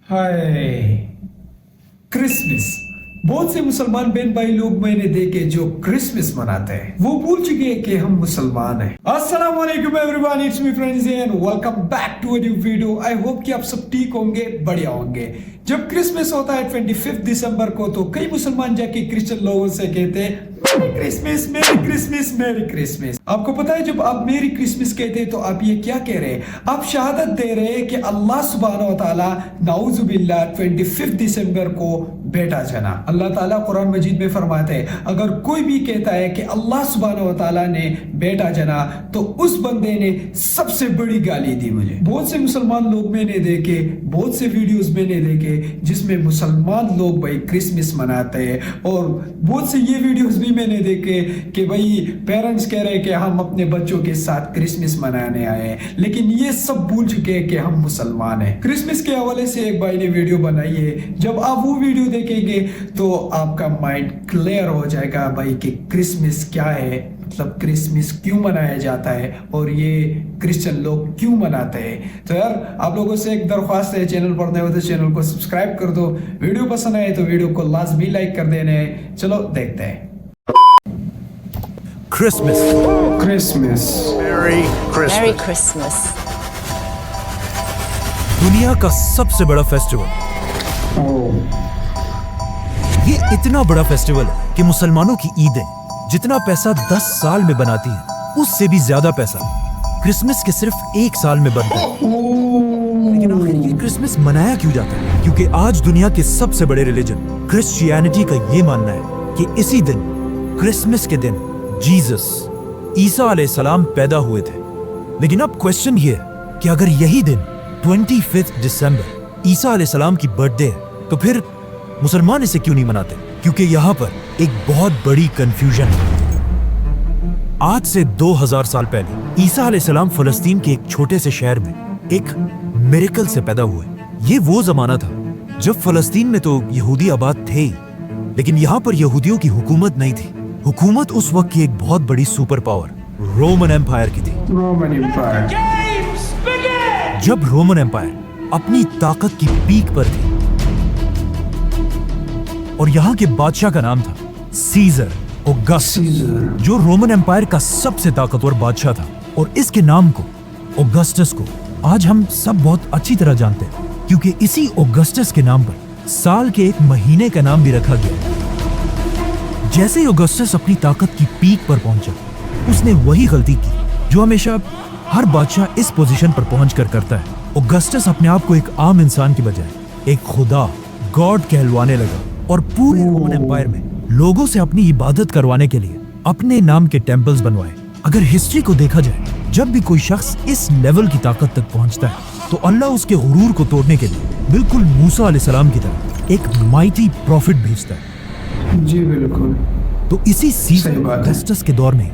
हाय Christmas. बहुत से मुसलमान बहन भाई लोग मैंने देखे जो क्रिसमस मनाते हैं, वो भूल चुके हैं कि हम मुसलमान हैं। अस्सलाम वालेकुम everyone, it's me friends and welcome back to a new video. I hope कि आप सब ठीक होंगे, बढ़िया होंगे। जब क्रिसमस होता है 25 दिसंबर को, तो कई मुसलमान जाके क्रिश्चियन लोगों से कहते हैं मेरी क्रिसमस, मेरी क्रिसमस, मेरी क्रिसमस। आपको पता है जब आप मेरी क्रिसमस कहते हैं तो आप ये क्या कह रहे हैं? आप शहादत दे रहे हैं कि अल्लाह सुब्हानहू व तआला नाउजुबिल्लाह 25 दिसंबर को बेटा जना। अल्लाह ताला कुरान मजीद में फरमाते हैं अगर कोई भी कहता है कि अल्लाह सुब्हानहू व तआला ने बेटा जना तो उस बंदे ने सबसे बड़ी गाली दी मुझे। बहुत से मुसलमान लोग मैंने देखे, बहुत से वीडियोस मैंने देखे जिसमें मुसलमान लोग भाई क्रिसमस मनाते हैं, और बहुत से ये वीडियोस भी मैंने देखे कि भाई पेरेंट्स कह रहे हैं कि हम अपने बच्चों के साथ क्रिसमस मनाने आए हैं, लेकिन ये सब भूल चुके हैं कि हम मुसलमान हैं। क्रिसमस के हवाले से एक भाई ने वीडियो बनाई है, जब आप वो वीडियो देखेंगे तो आपका माइंड क्लियर हो जाएगा भाई कि क्रिसमस क्या है, मतलब क्रिसमस क्यों मनाया जाता है और ये क्रिश्चियन लोग क्यों मनाते हैं। तो यार आप लोगों से एक दरख्वास्त है, चैनल पर नए हो तो चैनल को सब्सक्राइब कर दो, वीडियो पसंद आए तो वीडियो को लाजमी लाइक कर देने। चलो देखते हैं। Christmas. Christmas, Merry Christmas. Merry Christmas. दुनिया का सबसे बड़ा फेस्टिवल। ये इतना बड़ा फेस्टिवल है कि मुसलमानों की ईदें जितना पैसा 10 साल में बनाती हैं, उससे भी ज्यादा पैसा क्रिसमस के सिर्फ 1 साल में बनता है। लेकिन आखिर ये क्रिसमस मनाया क्यों जाता है? क्योंकि आज दुनिया के सबसे बड़े रिलीजन क्रिश्चियनिटी का ये मानना है कि इसी दिन, क्रिसमस के दिन, जीसस ईसा अलैहिस्सलाम पैदा हुए थे। लेकिन अब क्वेश्चन ये है कि अगर यही दिन 25 दिसंबर ईसा अलैहिस्सलाम की बर्थडे है तो फिर मुसलमान इसे क्यों नहीं मनाते? क्योंकि यहाँ पर एक बहुत बड़ी कंफ्यूजन है। आज से 2000 साल पहले ईसा अलैहिस्सलाम फलस्तीन के एक छोटे से शहर में एक मिरेकल से पैदा हुए। ये वो जमाना था जब फलस्तीन में तो यहूदी आबाद थे ही, लेकिन यहाँ पर यहूदियों की हुकूमत नहीं थी। हुकूमत उस वक्त की एक बहुत बड़ी सुपर पावर रोमन एम्पायर की थी। Roman empire. जब रोमन एम्पायर अपनी ताकत की पीक पर थी और यहाँ के बादशाह का नाम था सीजर ऑगस्टस, जो रोमन एम्पायर का सबसे ताकतवर बादशाह था, और इसके नाम को, ऑगस्टस को, आज हम सब बहुत अच्छी तरह जानते हैं क्योंकि इसी ऑगस्टस के नाम पर साल के एक महीने का नाम भी रखा गया। जैसे ही ऑगस्टस अपनी ताकत की पीक पर पहुंचा, उसने वही गलती की जो हमेशा हर बादशाह इस पोजीशन पर पहुंचकर करता है। ऑगस्टस अपने आप को एक आम इंसान की बजाय एक खुदा, गॉड कहलवाने लगा और पूरे रोमन एम्पायर में लोगों से अपनी इबादत करवाने के लिए अपने नाम के टेम्पल्स बनवाए। अगर हिस्ट्री को देखा जाए, जब भी कोई शख्स इस लेवल की ताकत तक पहुंचता है तो अल्लाह उसके गुरूर को तोड़ने के लिए बिल्कुल मूसा अलैहिस्सलाम की तरह एक माइटी प्रॉफिट भेजता है। जी बिल्कुल। तो इसी सीजन ऑगस्टस के दौर में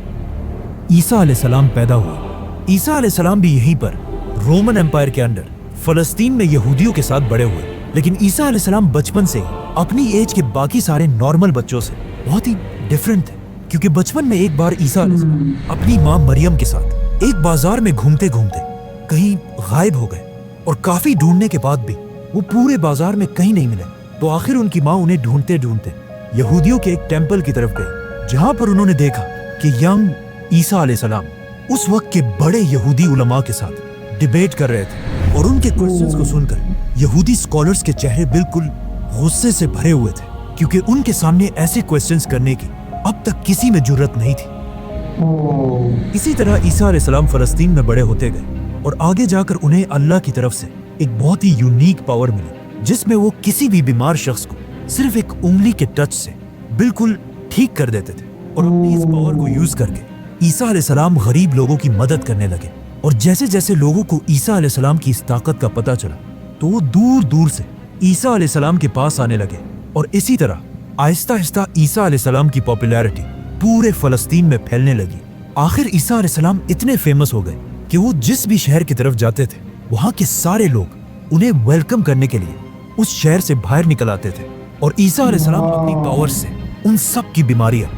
ईसा अलैहिस्सलाम पैदा हुए। ईसा अलैहिस्सलाम भी यहीं पर रोमन एम्पायर के अंडर फलस्तीन में यहूदियों के साथ बड़े हुए। लेकिन ईसा अलैहिस्सलाम बचपन से अपनी एज के बाकी सारे नॉर्मल बच्चों से बहुत ही डिफरेंट थे, क्योंकि बचपन में एक बार ईसा अलैहिस्सलाम अपनी माँ मरियम के साथ एक बाजार में घूमते घूमते कहीं गायब हो गए, और काफी ढूंढने के बाद भी वो पूरे बाजार में कहीं नहीं मिले। तो आखिर उनकी माँ उन्हें ढूंढते ढूंढते यहूदियों के एक टेम्पल की तरफ गए, जहां पर उन्होंने देखा कि यंग ईसा अलैहिस्सलाम उस वक्त के बड़े यहूदी उलमा के साथ डिबेट कर रहे थे, और उनके क्वेश्चंस को सुनकर यहूदी स्कॉलर्स के चेहरे बिल्कुल गुस्से से भरे हुए थे, क्योंकि उनके सामने ऐसे क्वेश्चंस करने की अब तक किसी में जुर्रत नहीं थी। इसी तरह ईसा अलैहिस्सलाम फलस्तीन में बड़े होते गए, और आगे जाकर उन्हें अल्लाह की तरफ से एक बहुत ही यूनिक पावर मिली, जिसमें वो किसी भी बीमार शख्स को सिर्फ एक उंगली के टच से बिल्कुल ठीक कर देते थे। और अपनी इस पावर को यूज करके ईसा अलैहिस्सलाम गरीब लोगों की मदद करने लगे। और जैसे जैसे लोगों को ईसा अलैहिस्सलाम की इस ताकत का पता चला तो वो दूर दूर से ईसा अलैहिस्सलाम के पास आने लगे, और इसी तरह आहिस्ता आहिस्ता ईसा अलैहिस्सलाम की पॉपुलैरिटी पूरे फलस्तीन में फैलने लगी। आखिर ईसा अलैहिस्सलाम इतने फेमस हो गए कि वो जिस भी शहर की तरफ जाते थे, वहां के सारे लोग उन्हें वेलकम करने के लिए उस शहर से बाहर निकल आते थे, और ईसा अलैहिस्सलाम अपनी पावर से उन सब की बीमारियां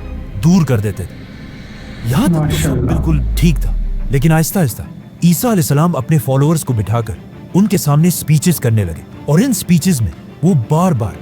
दूर कर देते थे। यहाँ तक तो सब बिल्कुल ठीक था, लेकिन आहिस्ता आहिस्ता ईसा अलैहिस्सलाम अपने फॉलोअर्स को बिठाकर उनके सामने स्पीचेस करने लगे, اور ان سپیچز میں وہ بار بار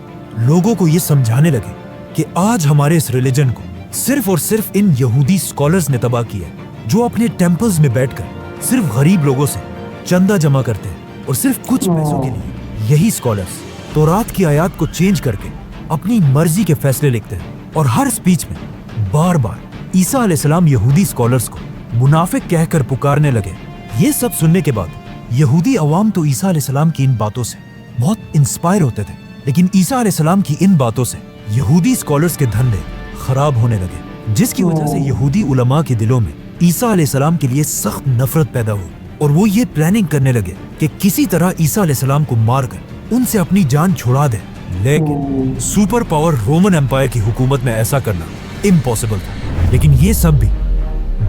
لوگوں کو یہ سمجھانے لگے کہ آج ہمارے اس ریلیجن کو صرف اور صرف ان یہودی اسکالرز نے تباہ کیا ہے جو اپنے ٹیمپلز میں بیٹھ کر صرف غریب لوگوں سے چندہ جمع کرتے ہیں اور صرف کچھ پیسوں کے لیے یہی اسکالرز تورات کی آیات کو چینج کر کے اپنی مرضی کے فیصلے لکھتے ہیں اور ہر سپیچ میں بار بار عیسیٰ علیہ السلام یہودی اسکالرز کو منافق کہہ کر پکارنے لگے۔ یہ سب سننے کے بعد یہودی عوام تو عیسیٰ علیہ السلام کی ان باتوں سے بہت انسپائر ہوتے تھے، لیکن عیسیٰ علیہ السلام کی ان باتوں سے یہودی اسکالرز کے دھندے خراب ہونے لگے، جس کی وجہ سے یہودی علماء کے دلوں میں عیسیٰ علیہ السلام کے لیے سخت نفرت پیدا ہوئی اور وہ یہ پلاننگ کرنے لگے کہ کسی طرح عیسیٰ علیہ السلام کو مار کر ان سے اپنی جان چھڑا دے۔ لیکن سپر پاور رومن ایمپائر کی حکومت میں ایسا کرنا امپاسبل تھا، لیکن یہ سب بھی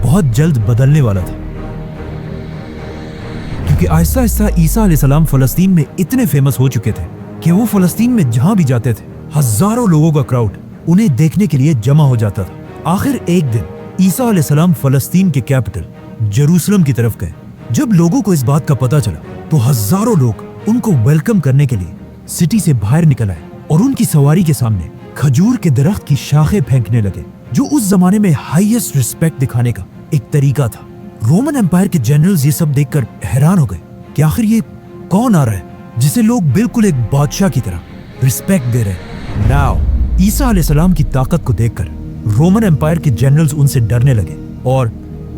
بہت جلد بدلنے والا تھا، کیونکہ آہستہ آہستہ عیسیٰ علیہ السلام فلسطین میں اتنے فیمس ہو چکے تھے کہ وہ فلسطین میں جہاں بھی جاتے تھے ہزاروں لوگوں کا کراؤڈ انہیں دیکھنے کے لیے جمع ہو جاتا تھا۔ آخر ایک دن عیسیٰ علیہ السلام فلسطین کے کیپٹل جیروسلم کی طرف گئے۔ جب لوگوں کو اس بات کا پتہ چلا تو ہزاروں لوگ ان کو ویلکم کرنے کے لیے سٹی سے باہر نکل آئے اور ان کی سواری کے سامنے کھجور کے درخت کی شاخیں پھینکنے لگے، جو اس زمانے میں ہائیسٹ رسپیکٹ دکھانے کا ایک طریقہ تھا۔ رومن ایمپائر کے جنرلز یہ سب دیکھ کر حیران ہو گئے کہ آخر یہ کون آ رہا ہے جسے لوگ بالکل ایک بادشاہ کی طرح رسپیکٹ دے رہے ہیں۔ ناؤ عیسیٰ علیہ السلام کی طاقت کو دیکھ کر رومن ایمپائر کے جنرلز ان سے ڈرنے لگے، اور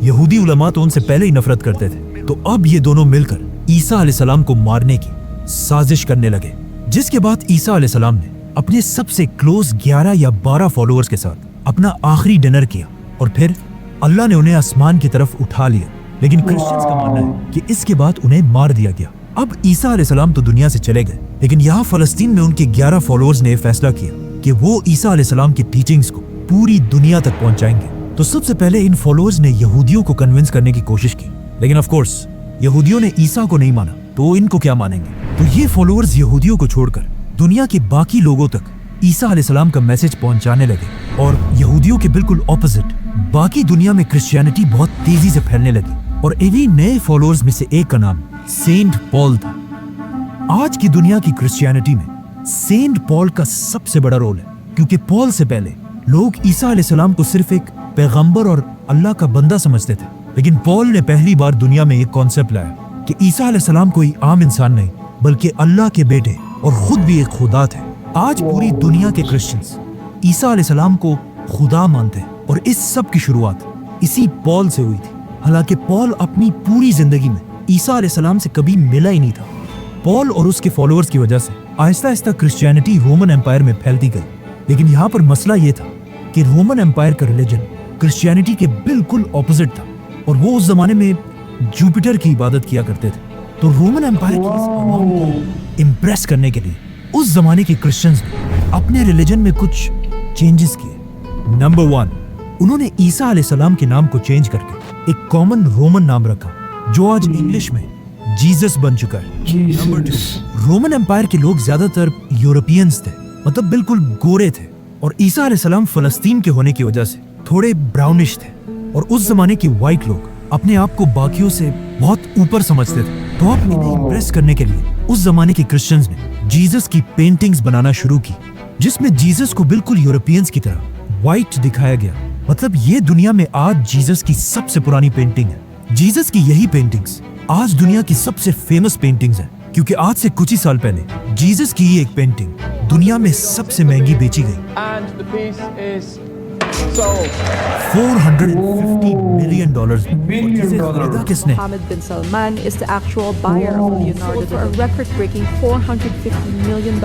یہودی علماء تو ان سے پہلے ہی نفرت کرتے تھے، تو اب یہ دونوں مل کر عیسیٰ علیہ السلام کو مارنے کی سازش کرنے لگے، جس کے بعد عیسیٰ علیہ السلام نے اپنے سب سے کلوز 11 یا 12 فالوورز کے ساتھ اپنا آخری ڈنر کیا، اور پھر اللہ نے انہیں آسمان کی طرف اٹھا لیا۔ لیکن کرسچنز کا ماننا ہے کہ اس کے بعد انہیں مار دیا گیا۔ اب عیسیٰ علیہ السلام تو دنیا سے چلے گئے، لیکن یہاں فلسطین میں ان کے 11 فالوورز نے فیصلہ کیا کہ وہ عیسیٰ علیہ السلام کی ٹیچنگز کو پوری دنیا تک پہنچائیں گے۔ تو سب سے پہلے ان فالوورز نے یہودیوں کو کنونس کرنے کی کوشش کی، لیکن آف کورس یہودیوں نے عیسیٰ کو نہیں مانا، تو ان کو کیا مانیں گے؟ تو یہ فالوورز یہودیوں کو چھوڑ کر دنیا کے باقی لوگوں تک عیسیٰ علیہ السلام کا میسج پہنچانے لگے، اور یہودیوں کے بالکل اپوزٹ باقی دنیا میں کرسچینٹی بہت تیزی سے پھیلنے لگی، اور انہی نئے فالوورز میں سے ایک کا نام سینٹ پال تھا۔ آج کی دنیا کی کرسچینٹی میں سینٹ پال کا سب سے بڑا رول ہے، کیونکہ پال سے پہلے لوگ عیسیٰ علیہ السلام کو صرف ایک پیغمبر اور اللہ کا بندہ سمجھتے تھے، لیکن پال نے پہلی بار دنیا میں ایک کانسیپٹ لایا کہ عیسیٰ علیہ السلام کوئی عام انسان نہیں بلکہ اللہ کے بیٹے اور خود بھی ایک خدا تھے۔ آج پوری دنیا کے کرسچنز عیسیٰ علیہ السلام کو خدا مانتے ہیں، اور اس سب کی شروعات اسی پال سے ہوئی تھی۔ حالانکہ پال اپنی پوری زندگی میں عیسیٰ علیہ السلام سے کبھی ملا ہی نہیں تھا۔ پال اور اس کے فالوورز کی وجہ سے آہستہ آہستہ کرسچینٹی رومن ایمپائر میں پھیلتی گئی، لیکن یہاں پر مسئلہ یہ تھا کہ رومن ایمپائر کا ریلیجن کرسچینٹی کے بالکل اپوزٹ تھا، اور وہ اس زمانے میں جوپیٹر کی عبادت کیا کرتے تھے۔ تو رومن ایمپائر کی اس عوام کو امپریس کرنے کے لیے اس زمانے کے کرسچنز نے اپنے ریلیجن میں کچھ چینجز کیے۔ نمبر 1، انہوں نے عیسیٰ علیہ السلام کے نام کو چینج کر کے ایک کامن رومن نام رکھا، جو آج انگلش میں جیزس بن چکا ہے۔ نمبر 2، رومن ایمپائر کے لوگ زیادہ تر یورپینز تھے، مطلب بالکل گورے تھے، اور عیسیٰ علیہ السلام فلسطین کے ہونے کی وجہ سے تھوڑے براؤنش تھے، اور اس زمانے کے وائٹ لوگ اپنے آپ کو باقیوں سے بہت اوپر سمجھتے تھے۔ تو اب انہیں امپریس کرنے کے لیے اس زمانے کے کرسچنز نے جیزس کی پینٹنگز بنانا شروع کی، جس میں جیزس کو بالکل یورپینز کی طرح وائٹ دکھایا گیا۔ مطلب یہ دنیا میں آج جیزس کی سب سے پرانی پینٹنگ ہے۔ جیزس کی یہی پینٹنگز آج دنیا کی سب سے فیمس پینٹنگز ہیں، کیونکہ آج سے کچھ ہی سال پہلے جیزس کی یہ ایک پینٹنگ دنیا میں سب سے مہنگی بیچی گئی۔ $450 million. Mohammed bin Salman is the actual buyer of Leonardo for a record-breaking $450 million.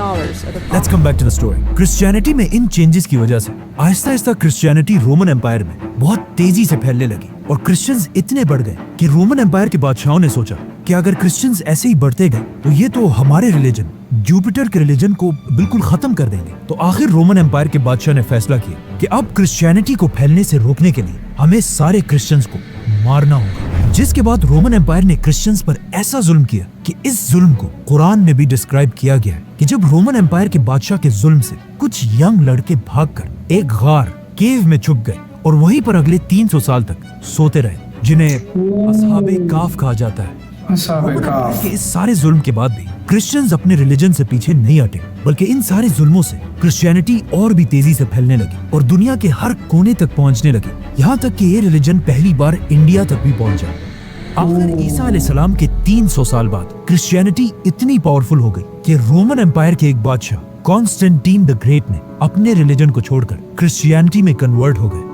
Let's come back to the story. Christianity میں ان چینجز کی وجہ سے آہستہ آہستہ کرسچینٹی رومن ایمپائر میں بہت تیزی سے پھیلنے لگی، اور کرسچنز اتنے بڑھ گئے کہ رومن ایمپائر کے بادشاہوں نے سوچا کہ اگر کرسچنز ایسے ہی بڑھتے گئے تو یہ تو ہمارے ریلیجن جوپیٹر کے ریلیجن کو بالکل ختم کر دیں گے۔ تو آخر رومن ایمپائر کے بادشاہ نے فیصلہ کیا کہ اب کرسچینٹی کو پھیلنے سے روکنے کے لیے ہمیں سارے کرسچنز کو مارنا ہوگا، جس کے بعد رومن ایمپائر نے کرسچنز پر ایسا ظلم کیا کہ اس ظلم کو قرآن میں بھی ڈسکرائب کیا گیا ہے کہ جب رومن ایمپائر کے بادشاہ کے ظلم سے کچھ ینگ لڑکے بھاگ کر ایک غار کیو میں چھپ گئے اور وہیں پر اگلے 300 سال تک سوتے رہے، جنہیں اصحاب کاف کہا جاتا ہے۔ असहाबे काफ। कि इस सारे जुल्म के बाद भी क्रिश्चियंस अपने रिलीजन से पीछे नहीं हटे, बल्कि इन सारे जुल्मों से क्रिश्चियनिटी और भी तेजी से फैलने लगी और दुनिया के हर कोने तक पहुंचने लगी, यहाँ तक कि ये रिलीजन पहली बार इंडिया तक भी पहुंचा। आखिर ईसा अलैहिस्सलाम के 300 साल बाद क्रिश्चियनिटी इतनी पावरफुल हो गई कि रोमन एम्पायर के एक बादशाह कॉन्स्टेंटीन द ग्रेट ने अपने रिलीजन को छोड़कर क्रिश्चियनिटी में कन्वर्ट हो गए।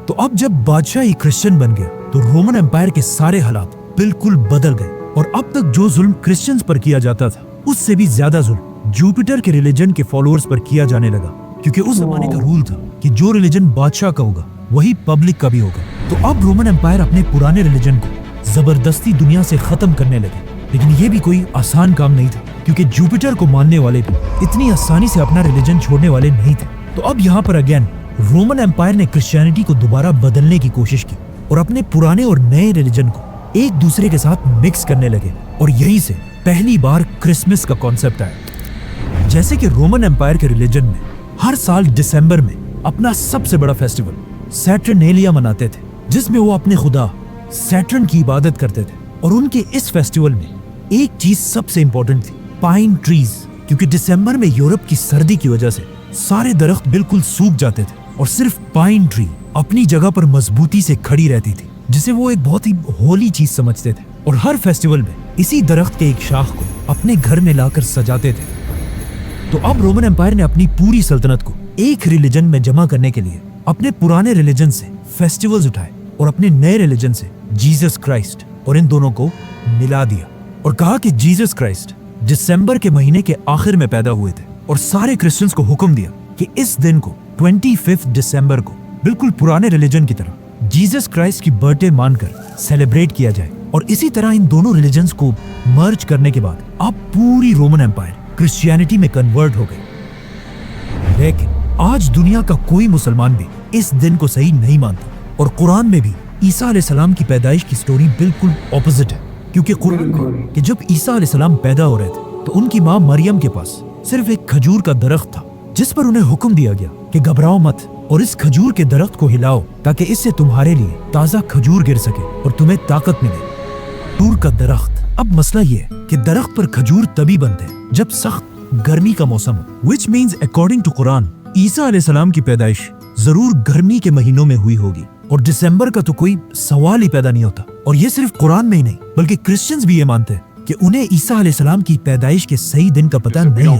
तो अब जब बादशाह ही क्रिश्चियन बन गया तो रोमन एम्पायर के सारे हालात बिल्कुल बदल गए और अब तक जो जुल्म क्रिश्चियंस पर किया जाता था उससे भी ज्यादा जुल्म जुपिटर के रिलीजन के फॉलोअर्स पर किया जाने लगा, क्योंकि उस जमाने का रूल था कि जो रिलीजन बादशाह का होगा वही पब्लिक का भी होगा। तो अब रोमन एम्पायर अपने पुराने रिलीजन को जबरदस्ती दुनिया से खत्म करने लगे, लेकिन ये भी कोई आसान काम नहीं था, क्योंकि जुपिटर को मानने वाले भी इतनी आसानी से अपना रिलीजन छोड़ने वाले नहीं थे। तो अब यहाँ पर अगेन रोमन एम्पायर ने क्रिश्चियनिटी को दोबारा बदलने की कोशिश की और अपने पुराने और नए रिलीजन को एक दूसरे के साथ मिक्स करने लगे, और यहीं से पहली बार क्रिसमस का कॉन्सेप्ट आया। जैसे कि रोमन एम्पायर के रिलीजन में हर साल दिसंबर में अपना सबसे बड़ा फेस्टिवल सैटर्नेलिया मनाते थे, जिसमें वो अपने खुदा सैटर्न की इबादत करते थे। और उनके इस फेस्टिवल में एक चीज सबसे इंपॉर्टेंट थी, पाइन ट्रीज, क्योंकि दिसंबर में यूरोप की सर्दी की वजह से सारे दरख्त बिल्कुल सूख जाते थे और सिर्फ पाइन ट्री अपनी जगह पर मजबूती से खड़ी रहती थी, जिसे वो एक बहुत ही होली चीज समझते थे। और हर फेस्टिवल में इसी दरख्त के एक शाख को अपने घर में लाकर सजाते थे। तो अब रोमन एम्पायर ने अपनी पूरी सल्तनत को एक रिलीजन में जमा करने के लिए अपने पुराने रिलीजन से फेस्टिवल्स उठाए और अपने नए रिलीजन से जीसस क्राइस्ट, और इन दोनों को मिला दिया और कहा कि जीसस क्राइस्ट दिसंबर के महीने के आखिर में पैदा हुए थे, और सारे क्रिश्चियंस को हुक्म दिया कि इस दिन को 25 दिसंबर को बिल्कुल पुराने रिलीजन की तरह जीसस क्राइस्ट की बर्थडे मानकर सेलिब्रेट किया जाए। और इसी तरह इन दोनों रिलीजन्स को मर्ज करने के बाद अब पूरी रोमन एम्पायर क्रिश्चियनिटी में कन्वर्ट हो गई। लेकिन आज दुनिया का कोई मुसलमान भी इस दिन को सही नहीं मानता, और कुरान में भी ईसा अलैहिस्सलाम की पैदाइश की स्टोरी बिल्कुल ऑपोजिट है, क्योंकि कुरान में कि जब ईसा अलैहिस्सलाम पैदा हो रहे थे तो उनकी माँ मरियम के पास सिर्फ एक खजूर का दरख्त था, जिस पर उन्हें हुक्म दिया गया कि घबराओ मत और इस खजूर के दरख्त को हिलाओ ताकि इससे तुम्हारे लिए ताजा खजूर गिर सके और तुम्हें ताकत मिले। खजूर का दरख्त। अब मसला ये है कि दरख्त पर खजूर तभी बनते हैं जब सख्त गर्मी का मौसम हो, which means according to Quran ईसा अलैहिस्सलाम की पैदाइश जरूर गर्मी के महीनों में हुई होगी, और दिसंबर का तो कोई सवाल ही पैदा नहीं होता। और ये सिर्फ कुरान में ही नहीं बल्कि क्रिश्चियंस भी ये मानते हैं कि उन्हें ईसा अलैहिस्सलाम की पैदाइश के सही दिन का पता नहीं है।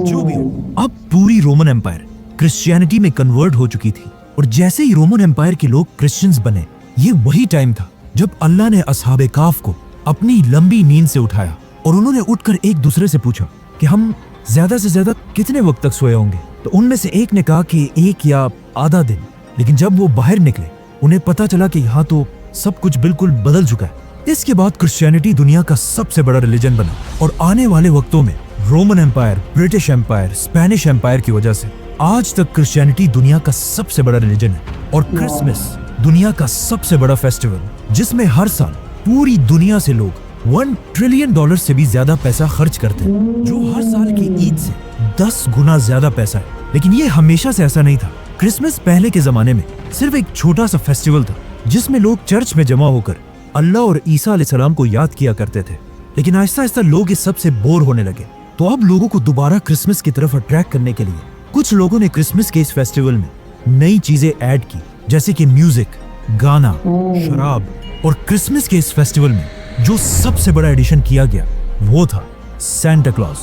जो भी हो, अब पूरी रोमन एम्पायर क्रिश्चियनिटी में कन्वर्ट हो चुकी थी, और जैसे ही रोमन एम्पायर के लोग क्रिश्चियंस बने, ये वही टाइम था जब अल्लाह ने असहाबे काफ को अपनी लंबी नींद से उठाया और उन्होंने उठकर एक दूसरे से पूछा कि हम ज्यादा से ज्यादा कितने वक्त तक सोए होंगे। तो उनमें से एक ने कहा कि 1 या आधा दिन। लेकिन जब वो बाहर निकले उन्हें पता चला कि यहाँ तो सब कुछ बिल्कुल बदल चुका है। इसके बाद क्रिश्चियनिटी दुनिया का सबसे बड़ा रिलीजन बना, और आने वाले वक्तों में Roman empire, British empire, Spanish empire की वजह से आज तक क्रिश्चियनिटी दुनिया का सबसे बड़ा रिलीजन है। और क्रिसमस दुनिया का सबसे बड़ा फेस्टिवल, जिसमें हर साल पूरी दुनिया से लोग $1 ट्रिलियन से भी ज्यादा पैसा खर्च करते हैं, जो हर साल की ईद से 10 गुना ज्यादा पैसा है। लेकिन ये हमेशा से ऐसा नहीं था। क्रिसमस पहले के जमाने में सिर्फ एक छोटा सा फेस्टिवल था जिसमें लोग चर्च में जमा होकर अल्लाह और ईसा अलैहिस्सलाम को याद किया करते थे। लेकिन आहिस्ता आहिस्ता लोग इस सब से बोर होने लगे। तो अब लोगों को दोबारा क्रिसमस की तरफ अट्रैक्ट करने के लिए कुछ लोगों ने क्रिसमस के इस फेस्टिवल में नई चीजें ऐड की, जैसे कि म्यूजिक, गाना, शराब। और क्रिसमस के इस फेस्टिवल में जो सबसे बड़ा एडिशन किया गया वो था सैंटा क्लॉज,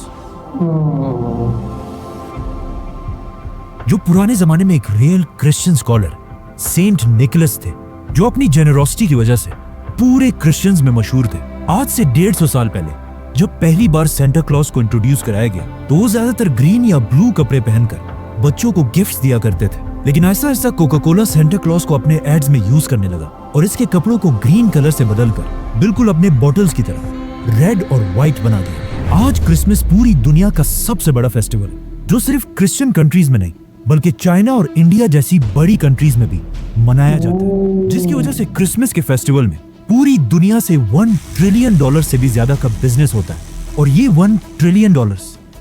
जो पुराने जमाने में एक real Christian scholar Saint Nicholas थे, जो अपनी जेनरोसिटी की वजह से पूरे क्रिश्चियंस में मशहूर थे। आज से 150 साल पहले जब पहली बार सैंटा क्लॉज को इंट्रोड्यूस कराया गया तो वो ज्यादातर ग्रीन या ब्लू कपड़े पहनकर बच्चों को गिफ्ट्स दिया करते थे। लेकिन ऐसा ऐसा कोका कोला सैंटा क्लॉज को अपने एड्स में यूज करने लगा और इसके कपड़ों को ग्रीन कलर से बदलकर बिल्कुल अपने बॉटल्स की तरह रेड और व्हाइट बना दिया। आज क्रिसमस पूरी दुनिया का सबसे बड़ा फेस्टिवल है, जो सिर्फ क्रिश्चियन कंट्रीज में नहीं बल्कि चाइना और इंडिया जैसी बड़ी कंट्रीज में भी मनाया जाता है, जिसकी वजह से क्रिसमस के फेस्टिवल में पूरी दुनिया से $1 ट्रिलियन से भी ज्यादा का बिजनेस होता है। और ये $1 ट्रिलियन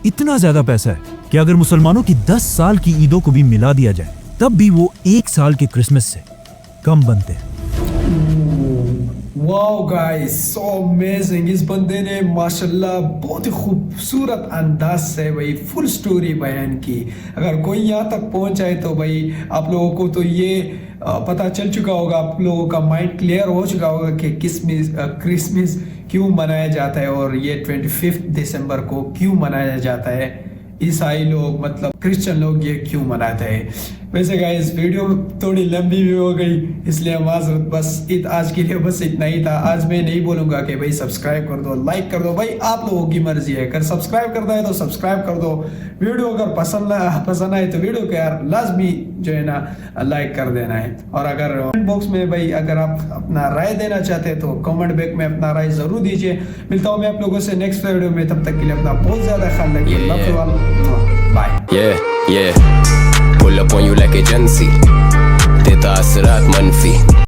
इतना ज्यादा पैसा है कि अगर मुसलमानों की 10 साल की ईदों को भी मिला दिया जाए तब भी वो 1 साल के क्रिसमस से कम बनते हैं। واو گائز سو امیزنگ. اس بندے نے ماشاءاللہ بہت ہی خوبصورت انداز سے بھائی فل سٹوری بیان کی. اگر کوئی یہاں تک پہنچا ہے تو بھائی آپ لوگوں کو تو یہ پتہ چل چکا ہوگا, آپ لوگوں کا مائنڈ کلیئر ہو چکا ہوگا کہ کرسمس کیوں منایا جاتا ہے اور یہ 25 دسمبر کو کیوں منایا جاتا ہے. عیسائی لوگ مطلب کرسچن لوگ یہ کیوں مناتے ہیں. ویسے گائز ویڈیو تھوڑی لمبی بھی ہو گئی اس لیے معذرت, بس آج کے لیے بس اتنا ہی تھا. آج میں نہیں بولوں گا کہ بھائی سبسکرائب کر دو, لائک کر دو, بھائی آپ لوگوں کی مرضی ہے. اگر سبسکرائب کرنا ہے تو سبسکرائب کر دو. ویڈیو اگر پسند آئے تو ویڈیو کو یار لازمی جو ہے نا لائک کر دینا ہے. اور اگر کمنٹ باکس میں بھائی اگر آپ اپنا رائے دینا چاہتے ہیں تو کمنٹ بیک میں اپنا رائے ضرور دیجیے. ملتا ہوں میں آپ لوگوں سے نیکسٹ ویڈیو میں, تب تک کے لیے اپنا بہت زیادہ خیال رکھیے. Bye. Pull up on you like agency. دے تاثرات منفی